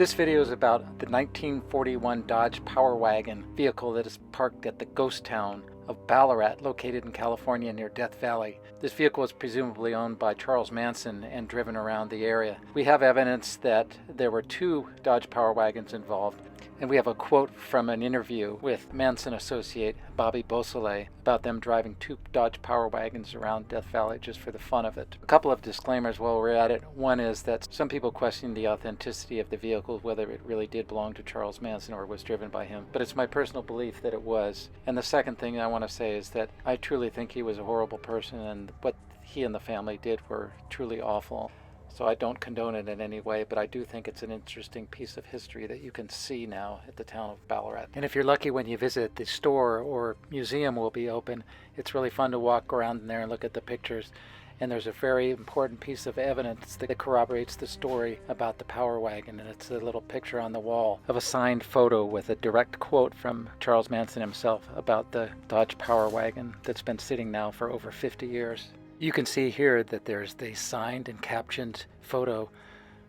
This video is about the 1941 Dodge Power Wagon vehicle that is parked at the ghost town of Ballarat, located in California near Death Valley. This vehicle was presumably owned by Charles Manson and driven around the area. We have evidence that there were two Dodge Power Wagons involved, and we have a quote from an interview with Manson associate Bobby Beausoleil about them driving two Dodge Power Wagons around Death Valley just for the fun of it. A couple of disclaimers while we're at it. One is that some people question the authenticity of the vehicle, whether it really did belong to Charles Manson or was driven by him, but it's my personal belief that it was. And the second thing I want to say is that I truly think he was a horrible person, and what he and the family did were truly awful. So I don't condone it in any way, but I do think it's an interesting piece of history that you can see now at the town of Ballarat. And if you're lucky when you visit, the store or museum will be open. It's really fun to walk around in there and look at the pictures. And there's a very important piece of evidence that corroborates the story about the Power Wagon, and it's a little picture on the wall of a signed photo with a direct quote from Charles Manson himself about the Dodge Power Wagon that's been sitting now for over 50 years. You can see here that there's the signed and captioned photo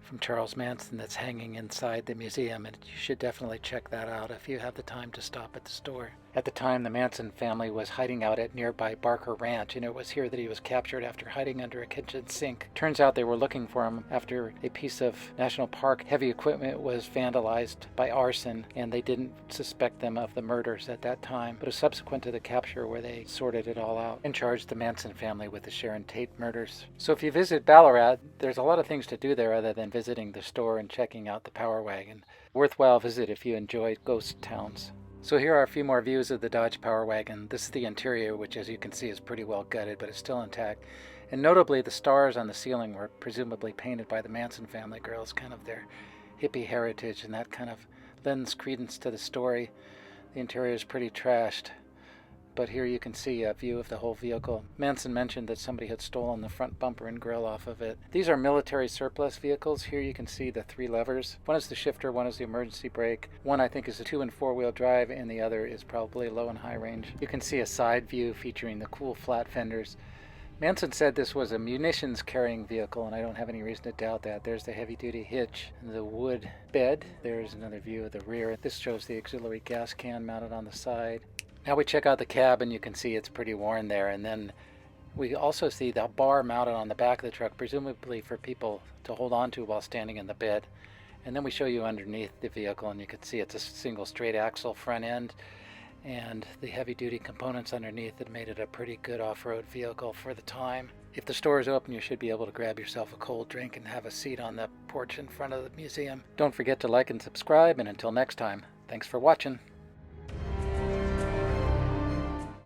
from Charles Manson that's hanging inside the museum, and you should definitely check that out if you have the time to stop at the store. At the time, the Manson family was hiding out at nearby Barker Ranch, and it was here that he was captured after hiding under a kitchen sink. Turns out they were looking for him after a piece of National Park heavy equipment was vandalized by arson, and they didn't suspect them of the murders at that time. But it was subsequent to the capture where they sorted it all out and charged the Manson family with the Sharon Tate murders. So if you visit Ballarat, there's a lot of things to do there other than visiting the store and checking out the Power Wagon. Worthwhile visit if you enjoy ghost towns. So here are a few more views of the Dodge Power Wagon. This is the interior, which as you can see is pretty well gutted, but it's still intact. And notably, the stars on the ceiling were presumably painted by the Manson family girls, kind of their hippie heritage, and that kind of lends credence to the story. The interior is pretty trashed, but here you can see a view of the whole vehicle. Manson mentioned that somebody had stolen the front bumper and grill off of it. These are military surplus vehicles. Here you can see the three levers. One is the shifter, one is the emergency brake. One I think is a 2- and 4-wheel drive, and the other is probably low and high range. You can see a side view featuring the cool flat fenders. Manson said this was a munitions carrying vehicle, and I don't have any reason to doubt that. There's the heavy-duty hitch, the wood bed. There's another view of the rear. This shows the auxiliary gas can mounted on the side. Now we check out the cab, and you can see it's pretty worn there. And then we also see the bar mounted on the back of the truck, presumably for people to hold on to while standing in the bed. And then we show you underneath the vehicle, and you can see it's a single straight axle front end, and the heavy-duty components underneath that made it a pretty good off-road vehicle for the time. If the store is open, you should be able to grab yourself a cold drink and have a seat on the porch in front of the museum. Don't forget to like and subscribe, and until next time, thanks for watching.